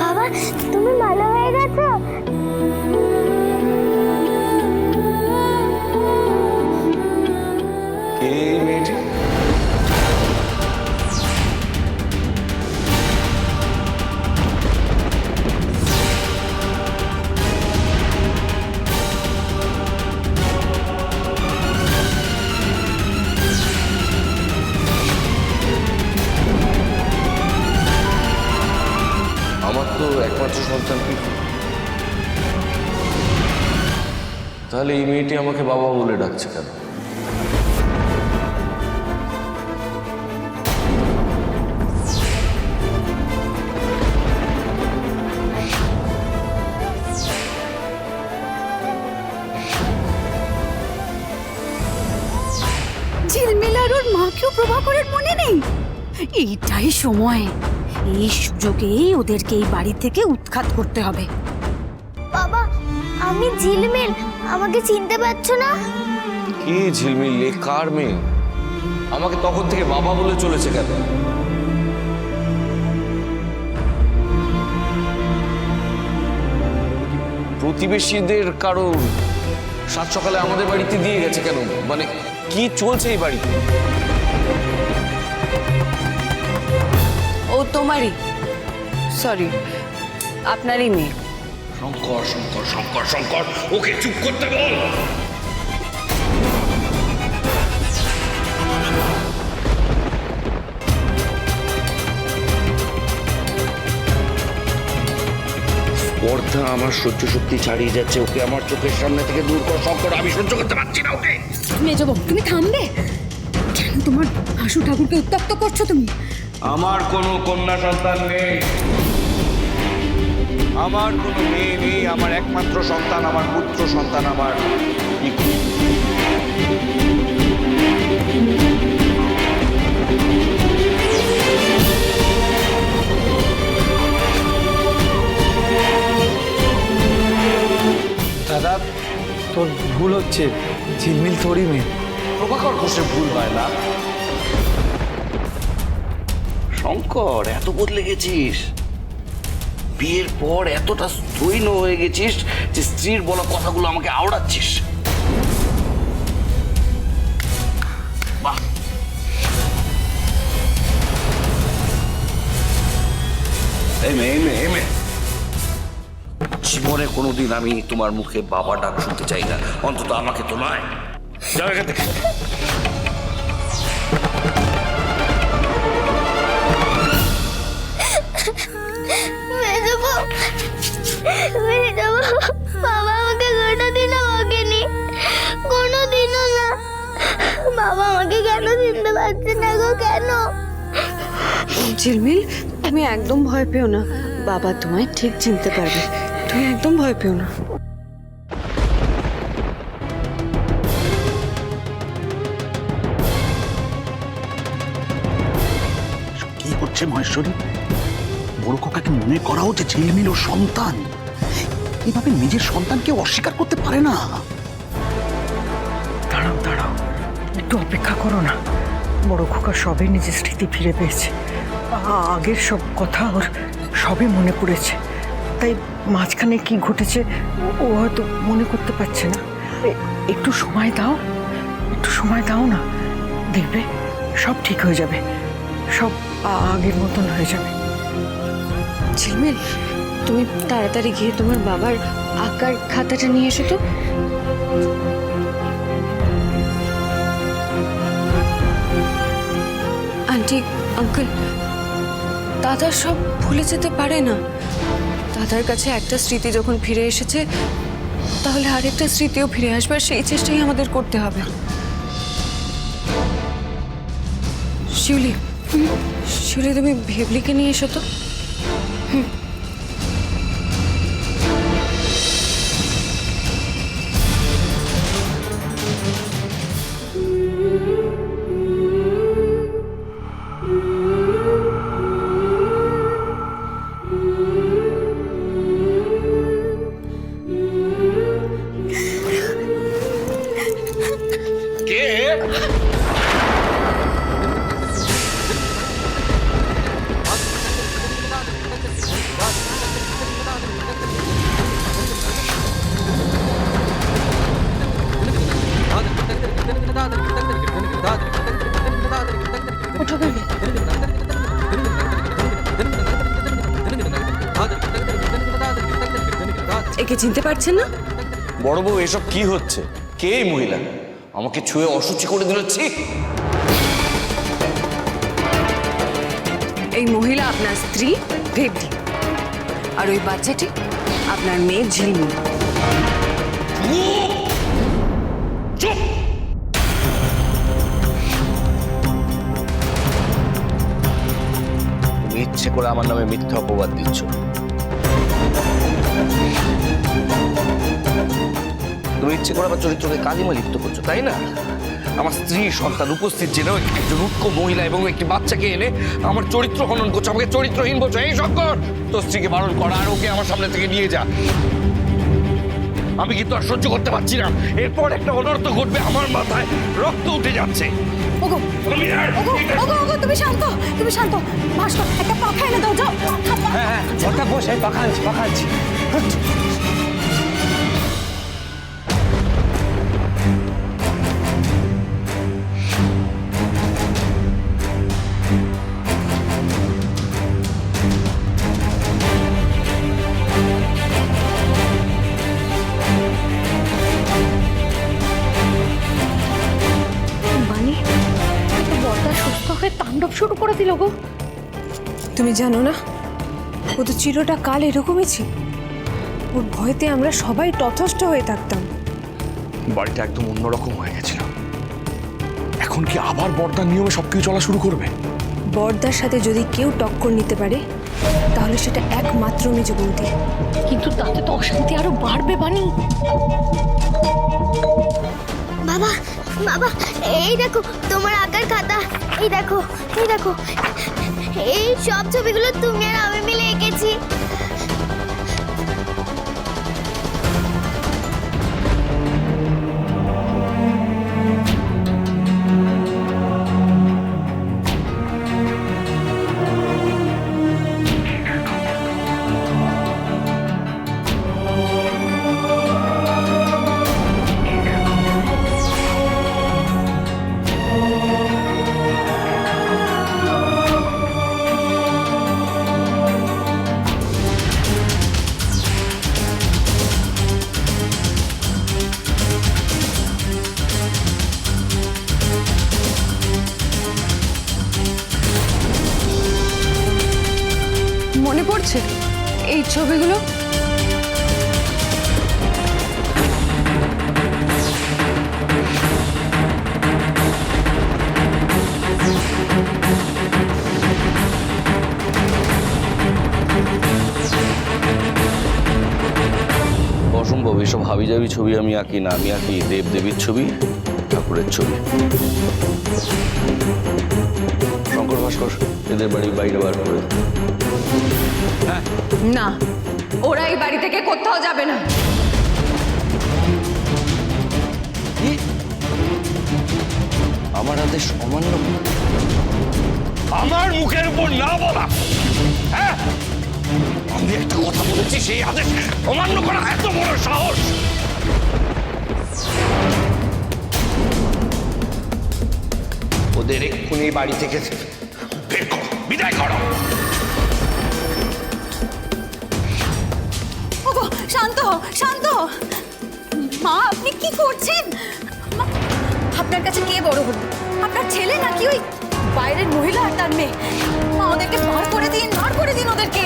বাবা তুমি ভালো হয়ে গেছো? কে এই মেয়েটি? আমার তো একমাত্র সন্তান পিকু। তাহলে এই মেয়েটি আমাকে বাবা বলে ডাকছে কেন? ঝিলমিল আর ওর মাকেও প্রভাকরের মনে নেই। এইটাই সময়, এই সুযোগেই ওদেরকে এই বাড়ি থেকে উৎখাত করতে হবে। বাবা আমি ঝিলমিল, আমাকে চিনতে পারছো না? কি ঝিলমিল? এ কার মেয়ে? আমাকে তখন থেকে বাবা বলে চলেছে কেন? প্রতিবেশীদের কারো সাত সকালে আমাদের বাড়িতে দিয়ে গেছে কেন? মানে কি চলছে এই বাড়িতে? ও তোমারই, সরি, আপনারই মেয়ে। শঙ্কর শঙ্কর শঙ্কর শঙ্কর, ওকে চুপ করতে বল। স্পর্ধা আমার সহ্য শক্তি ছাড়িয়ে যাচ্ছে। ওকে আমার চোখের সামনে থেকে দূর কর শঙ্কর, আমি সহ্য করতে পারছি না ওকে। মেজবাবু তুমি থামবে? কেন তোমার হাসু ঠাকুরকে উত্তপ্ত করছো তুমি? আমার কোনো কন্যা সন্তান নেই, আমার কোনো মেয়ে নেই। আমার একমাত্র সন্তান, আমার পুত্র সন্তান, আমার পিকু। দাদা তোর ভুল হচ্ছে, ঝিলমিল তোরই মেয়ে। প্রভাকর ঘোষের ভুল হয় না। শঙ্কর এত বদলে গেছিস, বিয়ের পর এতটা স্থৈর্য হয়ে গেছিস যে স্ত্রীর বলা কথাগুলো আমাকে আওড়াচ্ছিস। বাহ, এই মেয়ে, এই মেয়ে, এই মেয়ে। জীবনে কোনোদিন আমি তোমার মুখে বাবা ডাক শুনতে চাই না, অন্তত আমাকে তো নয়। যাও এখান থেকে। মেজবাবু, মেজবাবু, বাবা আমাকে কোনোদিনও বকেনি, কোনোদিনও না। বাবা আমাকে কেন চিনতে পারছে না গো, কেন? ঝিলমিল তুমি একদম ভয় পেও না, বাবা তোমায় ঠিক চিনতে পারবে, তুমি একদম ভয় পেও না। কি করছে মহেশ্বরী? বড় খোকাকে মনে করাও যে ঝিলমিল ওর সন্তান। এভাবে নিজের সন্তানকে অস্বীকার করতে পারে না। দাঁড়াও দাঁড়াও, একটু অপেক্ষা করো না। বড় খোকা সবে নিজের স্মৃতি ফিরে পেয়েছে, আগের সব কথা ওর সবে মনে পড়েছে। তাই মাঝখানে কি ঘটেছে ও হয়তো মনে করতে পারছে না। একটু সময় দাও, একটু সময় দাও না, দেখবে সব ঠিক হয়ে যাবে, সব আগের মতন হয়ে যাবে। ঝিলমিল তুমি তাড়াতাড়ি গিয়ে তোমার বাবার আঁকার খাতাটা নিয়ে এসো তো। আন্টি, আঙ্কেল, দাদা সব ভুলে যেতে পারে না। দাদার কাছে একটা স্মৃতি যখন ফিরে এসেছে, তাহলে আরেকটা স্মৃতিও ফিরে আসবে, আর সেই চেষ্টাই আমাদের করতে হবে। শিউলি, শিউলি তুমি ভেবলিকে নিয়ে এসো তো। আমাকে চিনতে পারছেন না? বড় বউ, এসব কি হচ্ছে? কে এই মহিলা? আমাকে ছুঁয়ে অসুচি করে দিল, ছি! এই মহিলা আপনার স্ত্রী দেবদি, আর ওই বাচ্চাটি আপনার মেয়ে ঝিলমিল। চুপ! তুমি ইচ্ছে করে আমার নামে মিথ্যা অপবাদ দিচ্ছ। তুমি ইচ্ছে করে আমার চরিত্রকে কালিমা লিপ্ত করছো, তাই না? আমার স্ত্রী সন্তান উপস্থিত জেনেও একজন উৎক মহিলা এবং একটি বাচ্চাকে এনে আমার চরিত্র হনন করছো, আমাকে চরিত্রহীন বলছো। এই শঙ্কর, তোর স্ত্রীকে বারণ করা আর ওকে আমার সামনে থেকে নিয়ে যা। আমি কিন্তু আর সহ্য করতে পারছি না। এরপর একটা অনর্থ ঘটবে, আমার মাথায় রক্ত উঠে যাচ্ছে। ওগো ওগো ওগো ওগো, তুমি শান্ত, তুমি শান্ত। ভাস্কর, একটা পাখা এনে দাও, যাও। হ্যাঁ হ্যাঁ, ওটা বস, আমি পাখা আনছি, পাখা আনছি। মানে বড়দা সুস্থ হয়ে তাণ্ডব শুরু করে দিল গো। তুমি জানো না, ও তো চিরটা কাল এরকমই ছিল। ওর ভয়তে আমরা সবাই তথস্থ হয়ে থাকতাম। বাড়িটা একদম অন্যরকম হয়ে গেছিল। এখন কি আবার বর্দার নিয়মে সবকিছু চলা শুরু করবে? বড়দার সাথে যদি কেউ টক্কর নিতে পারে তাহলে সেটা একমাত্র মেজ বৌদি। কিন্তু তাতে তো অশান্তি আরো বাড়বে বানি। বাবা, বাবা, এই দেখো তোমার আঁকার খাতা। এই দেখো, এই দেখো, এই সব ছবিগুলো তুমি আর আমি মিলে এঁকেছি। মনে পড়ছে এই ছবিগুলো? অসম্ভব, এসব হাবিজাবি ছবি আমি আঁকি না। আমি আঁকি দেব দেবীর ছবি, ঠাকুরের ছবি। শঙ্কর, ভাস্কর, এদের বাড়ির বাইরে বার করে দাও। না, ওরা এই বাড়ি থেকে কোথাও যাবে না। আমার আদেশ অমান্য, আমার মুখের উপর না বলা। হ্যাঁ, আমি একটা কথা বলেছি, সেই আদেশ অমান্য করা এত বড় সাহস! ওদের এক্ষুনি বাড়ি থেকে বের করো, বিদায় করো। ওগো শান্ত, শান্ত। মা, আপনি কি করছেন? মা, আপনার কাছে কে বড় হলো? আপনার ছেলে নাকি ওই বাইরের মহিলা আর তার মেয়ে? মা, ওদেরকে বার করে দিন, বার করে দিন ওদেরকে।